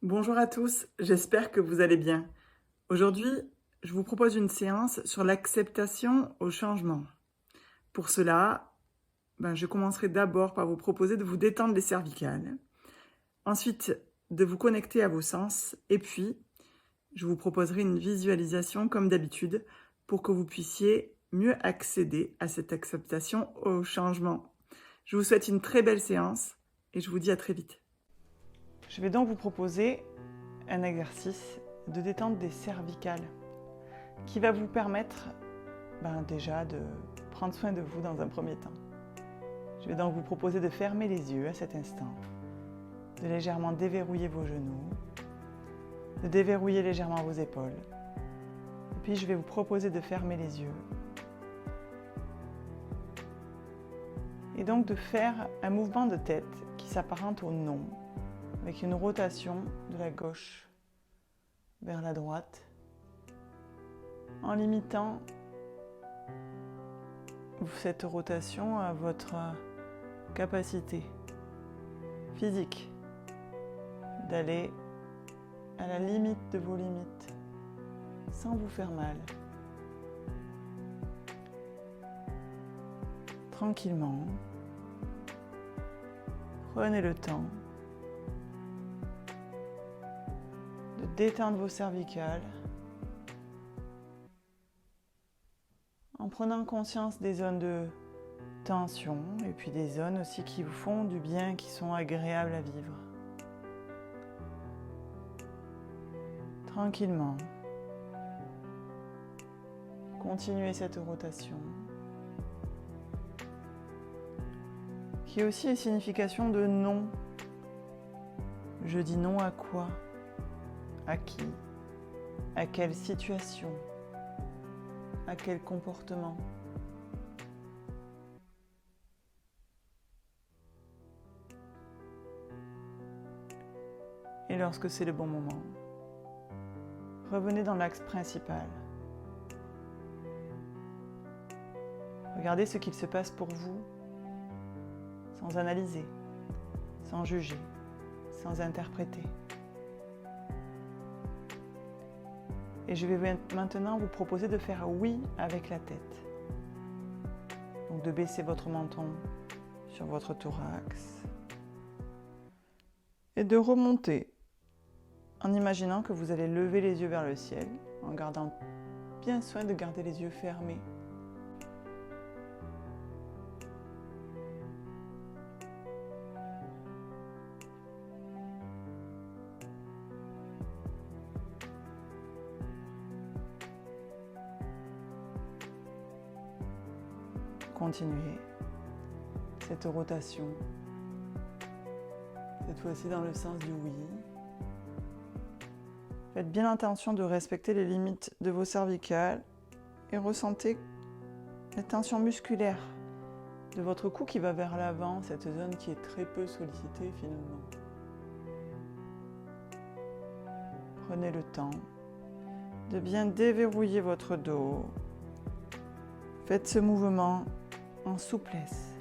Bonjour à tous, j'espère que vous allez bien. Aujourd'hui, je vous propose une séance sur l'acceptation au changement. Pour cela, je commencerai d'abord par vous proposer de vous détendre les cervicales, ensuite de vous connecter à vos sens, et puis je vous proposerai une visualisation comme d'habitude pour que vous puissiez mieux accéder à cette acceptation au changement. Je vous souhaite une très belle séance et je vous dis à très vite. Je vais donc vous proposer un exercice de détente des cervicales qui va vous permettre déjà de prendre soin de vous dans un premier temps. Je vais donc vous proposer de fermer les yeux à cet instant, de légèrement déverrouiller vos genoux, de déverrouiller légèrement vos épaules. Et puis je vais vous proposer de fermer les yeux et donc de faire un mouvement de tête qui s'apparente au non, avec une rotation de la gauche vers la droite, en limitant cette rotation à votre capacité physique d'aller à la limite de vos limites sans vous faire mal. Tranquillement, prenez le temps de détendre vos cervicales en prenant conscience des zones de tension et puis des zones aussi qui vous font du bien, qui sont agréables à vivre. Tranquillement, continuez cette rotation qui est aussi une signification de non. Je dis non à quoi? À qui? À quelle situation? À quel comportement? Et lorsque c'est le bon moment, revenez dans l'axe principal. Regardez ce qu'il se passe pour vous, sans analyser, sans juger, sans interpréter. Et je vais maintenant vous proposer de faire oui avec la tête. Donc de baisser votre menton sur votre thorax et de remonter en imaginant que vous allez lever les yeux vers le ciel en gardant bien soin de garder les yeux fermés. Continuez cette rotation, cette fois-ci dans le sens du oui. Faites bien attention de respecter les limites de vos cervicales et ressentez les tensions musculaires de votre cou qui va vers l'avant, cette zone qui est très peu sollicitée finalement. Prenez le temps de bien déverrouiller votre dos. Faites ce mouvement en souplesse.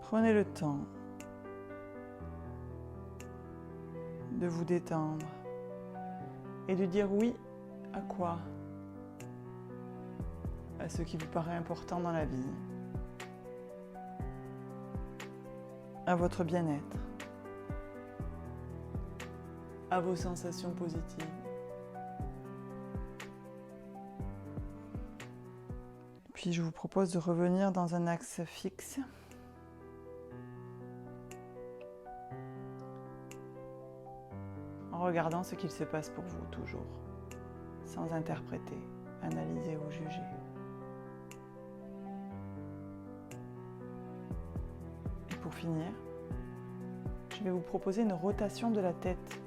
Prenez le temps de vous détendre et de dire oui à quoi? À ce qui vous paraît important dans la vie, à votre bien-être, à vos sensations positives. Puis je vous propose de revenir dans un axe fixe. En regardant ce qu'il se passe pour vous toujours, sans interpréter, analyser ou juger. Et pour finir, je vais vous proposer une rotation de la tête,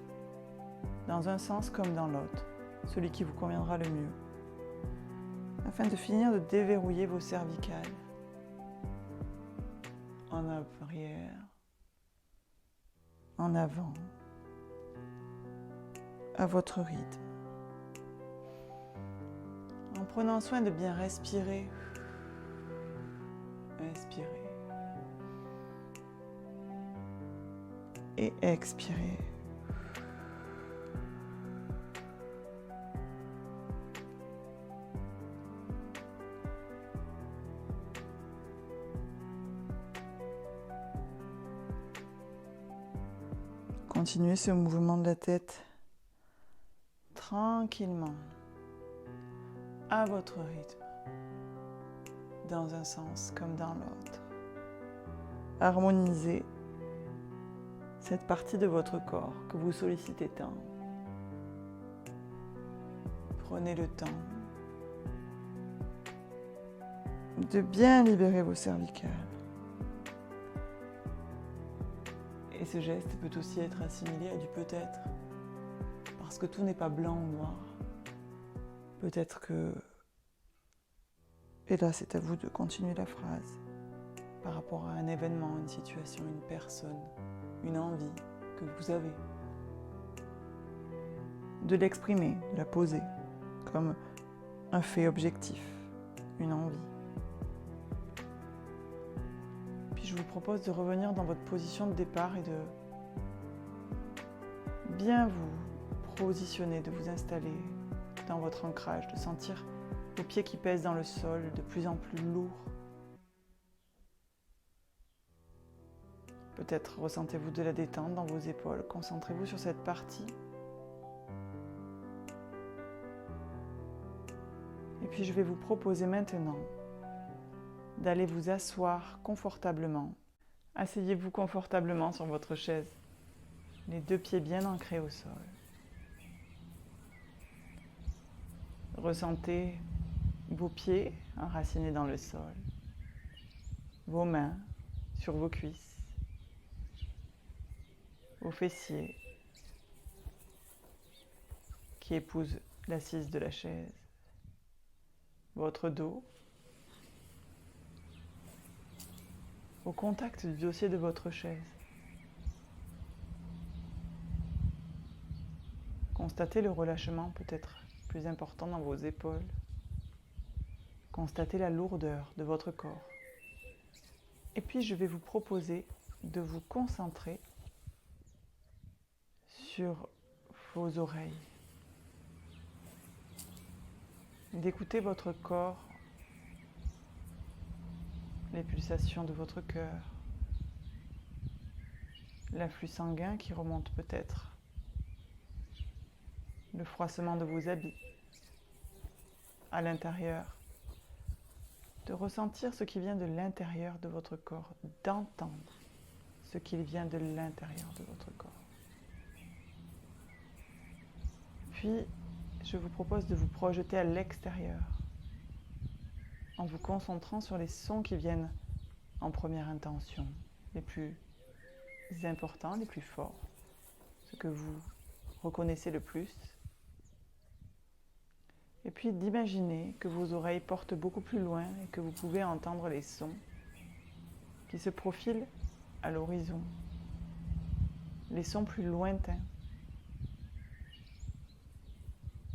dans un sens comme dans l'autre, celui qui vous conviendra le mieux, afin de finir de déverrouiller vos cervicales. En arrière, en avant, à votre rythme, en prenant soin de bien respirer, inspirer et expirer. Continuez ce mouvement de la tête tranquillement, à votre rythme, dans un sens comme dans l'autre. Harmonisez cette partie de votre corps que vous sollicitez tant. Prenez le temps de bien libérer vos cervicales. Et ce geste peut aussi être assimilé à du peut-être, parce que tout n'est pas blanc ou noir. Peut-être que... Et là, c'est à vous de continuer la phrase par rapport à un événement, une situation, une personne, une envie que vous avez. De l'exprimer, de la poser comme un fait objectif, une envie. Puis je vous propose de revenir dans votre position de départ et de bien vous positionner, de vous installer dans votre ancrage, de sentir vos pieds qui pèsent dans le sol, de plus en plus lourds. Peut-être ressentez-vous de la détente dans vos épaules. Concentrez-vous sur cette partie. Et puis je vais vous proposer maintenant d'aller vous asseoir confortablement. Asseyez-vous confortablement sur votre chaise, les deux pieds bien ancrés au sol. Ressentez vos pieds enracinés dans le sol, vos mains sur vos cuisses, vos fessiers qui épousent l'assise de la chaise, votre dos au contact du dossier de votre chaise. Constatez le relâchement peut-être plus important dans vos épaules. Constatez la lourdeur de votre corps. Et puis je vais vous proposer de vous concentrer sur vos oreilles. D'écouter votre corps, les pulsations de votre cœur, l'afflux sanguin qui remonte peut-être, le froissement de vos habits à l'intérieur, de ressentir ce qui vient de l'intérieur de votre corps, d'entendre ce qui vient de l'intérieur de votre corps. Puis, je vous propose de vous projeter à l'extérieur en vous concentrant sur les sons qui viennent en première intention, les plus importants, les plus forts, ce que vous reconnaissez le plus. Et puis d'imaginer que vos oreilles portent beaucoup plus loin et que vous pouvez entendre les sons qui se profilent à l'horizon, les sons plus lointains,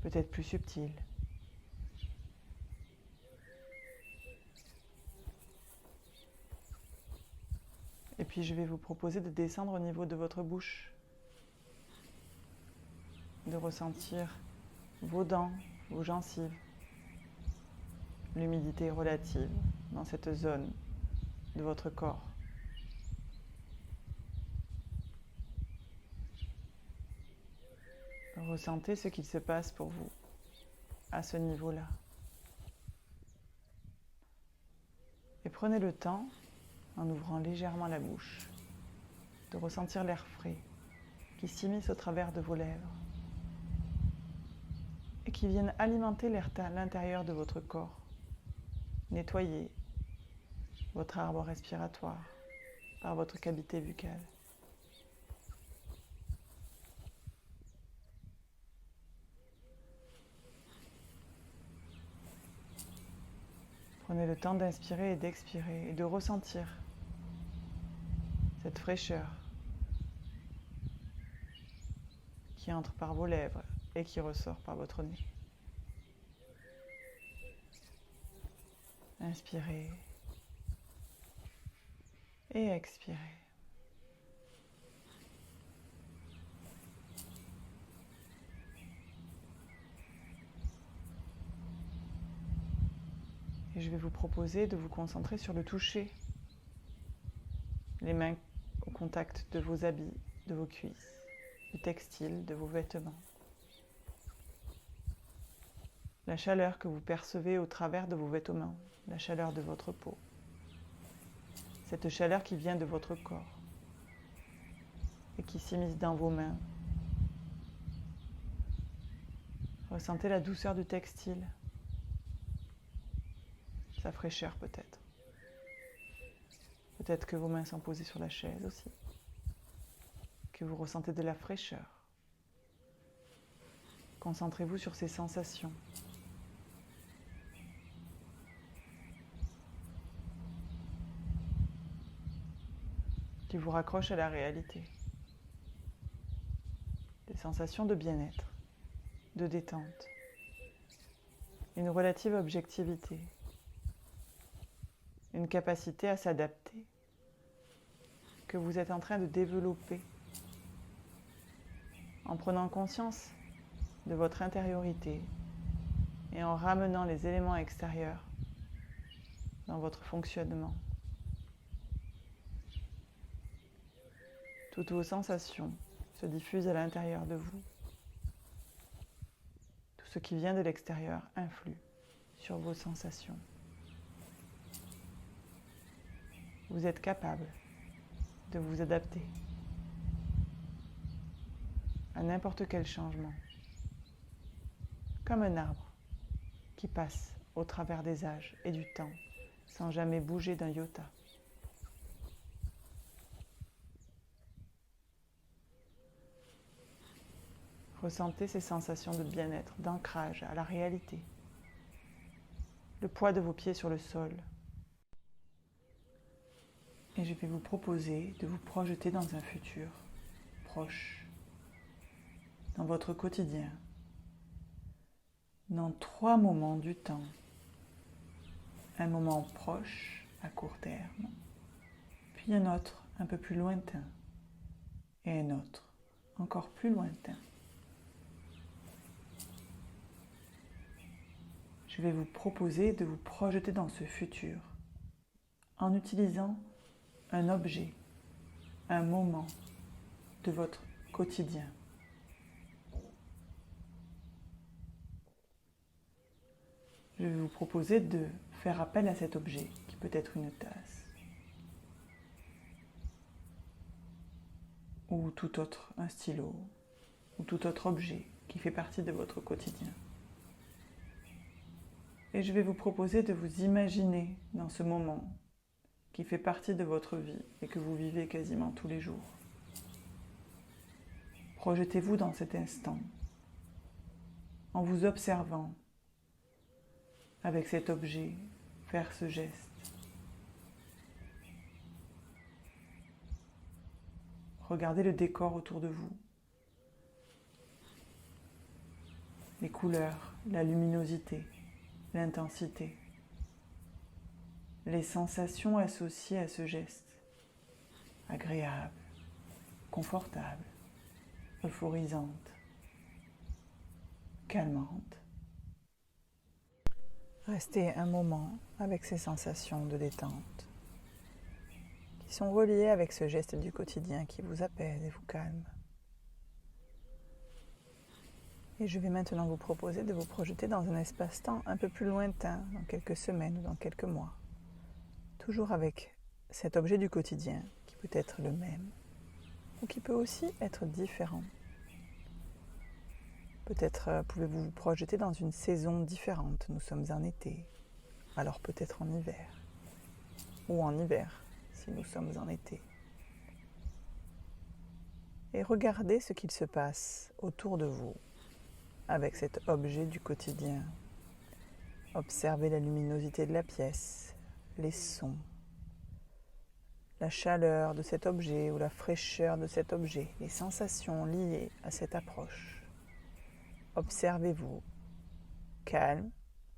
peut-être plus subtils. Et puis je vais vous proposer de descendre au niveau de votre bouche, de ressentir vos dents, vos gencives, l'humidité relative dans cette zone de votre corps. Ressentez ce qu'il se passe pour vous à ce niveau-là. Et prenez le temps, en ouvrant légèrement la bouche, de ressentir l'air frais qui s'immisce au travers de vos lèvres et qui viennent alimenter l'intérieur de votre corps, nettoyer votre arbre respiratoire par votre cavité buccale. Prenez le temps d'inspirer et d'expirer et de ressentir cette fraîcheur qui entre par vos lèvres et qui ressort par votre nez. Inspirez et expirez. Et je vais vous proposer de vous concentrer sur le toucher. Les mains au contact de vos habits, de vos cuisses, du textile, de vos vêtements. La chaleur que vous percevez au travers de vos vêtements, la chaleur de votre peau. Cette chaleur qui vient de votre corps et qui s'immisce dans vos mains. Ressentez la douceur du textile, sa fraîcheur peut-être. Peut-être que vos mains sont posées sur la chaise aussi, que vous ressentez de la fraîcheur. Concentrez-vous sur ces sensations. Qui vous raccrochent à la réalité. Des sensations de bien-être, de détente, une relative objectivité, une capacité à s'adapter que vous êtes en train de développer en prenant conscience de votre intériorité et en ramenant les éléments extérieurs dans votre fonctionnement. Toutes vos sensations se diffusent à l'intérieur de vous. Tout ce qui vient de l'extérieur influe sur vos sensations. Vous êtes capable de vous adapter à n'importe quel changement, comme un arbre qui passe au travers des âges et du temps sans jamais bouger d'un iota. Ressentez ces sensations de bien-être, d'ancrage à la réalité. Le poids de vos pieds sur le sol. Et je vais vous proposer de vous projeter dans un futur proche, dans votre quotidien, dans 3 moments du temps. Un moment proche, à court terme, puis un autre un peu plus lointain, et un autre encore plus lointain. Je vais vous proposer de vous projeter dans ce futur en utilisant un objet, un moment de votre quotidien. Je vais vous proposer de faire appel à cet objet qui peut être une tasse ou tout autre, un stylo ou tout autre objet qui fait partie de votre quotidien. Et je vais vous proposer de vous imaginer dans ce moment qui fait partie de votre vie et que vous vivez quasiment tous les jours. Projetez-vous dans cet instant en vous observant avec cet objet faire ce geste. Regardez le décor autour de vous, les couleurs, la luminosité, l'intensité, les sensations associées à ce geste, agréable, confortable, euphorisante, calmante. Restez un moment avec ces sensations de détente qui sont reliées avec ce geste du quotidien qui vous apaise et vous calme. Et je vais maintenant vous proposer de vous projeter dans un espace-temps un peu plus lointain, dans quelques semaines ou dans quelques mois. Toujours avec cet objet du quotidien qui peut être le même ou qui peut aussi être différent. Peut-être pouvez-vous vous projeter dans une saison différente. Nous sommes en été, alors peut-être en hiver. Ou en hiver, si nous sommes en été. Et regardez ce qu'il se passe autour de vous avec cet objet du quotidien. Observez la luminosité de la pièce, les sons, la chaleur de cet objet ou la fraîcheur de cet objet, les sensations liées à cette approche. Observez-vous, calme,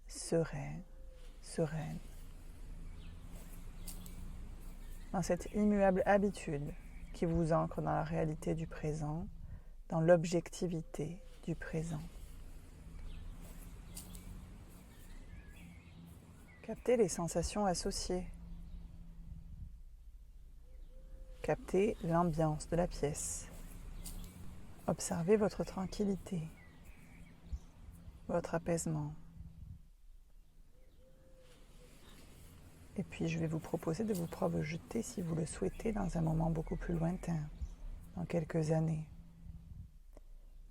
serein, sereine, dans cette immuable habitude qui vous ancre dans la réalité du présent, dans l'objectivité du présent. Captez les sensations associées. Captez l'ambiance de la pièce. Observez votre tranquillité, votre apaisement. Et puis je vais vous proposer de vous projeter, si vous le souhaitez, dans un moment beaucoup plus lointain, dans quelques années.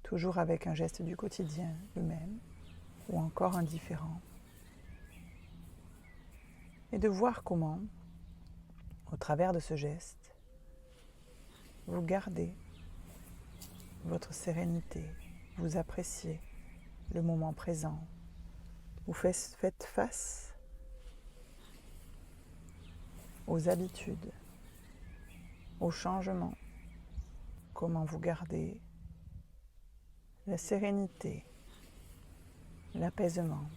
Toujours avec un geste du quotidien, le même, ou encore un différent. Et de voir comment, au travers de ce geste, vous gardez votre sérénité, vous appréciez le moment présent, vous faites face aux habitudes, aux changements, comment vous gardez la sérénité, l'apaisement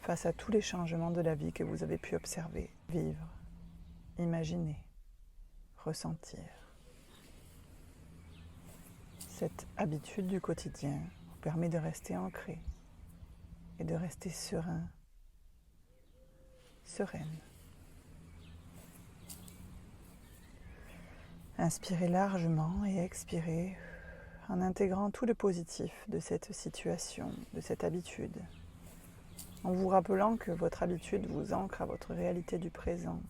face à tous les changements de la vie que vous avez pu observer, vivre, imaginer, ressentir. Cette habitude du quotidien vous permet de rester ancré et de rester serein, sereine. Inspirez largement et expirez en intégrant tout le positif de cette situation, de cette habitude, en vous rappelant que votre habitude vous ancre à votre réalité du présent,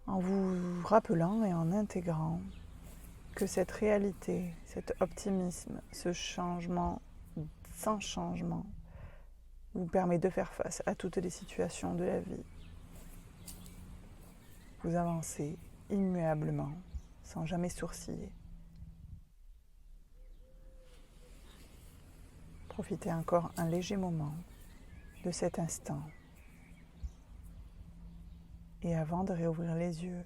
en vous rappelant et en intégrant que cette réalité, cet optimisme, ce changement sans changement vous permet de faire face à toutes les situations de la vie. Vous avancez immuablement, sans jamais sourciller. Profitez encore un léger moment de cet instant. Et avant de réouvrir les yeux,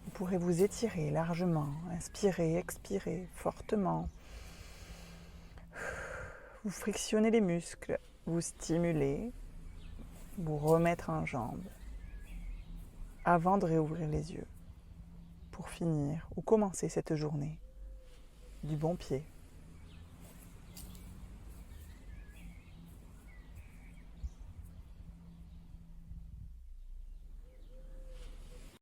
vous pourrez vous étirer largement, inspirer, expirer fortement. Vous frictionnez les muscles, vous stimuler, vous remettre en jambes avant de réouvrir les yeux pour finir ou commencer cette journée du bon pied.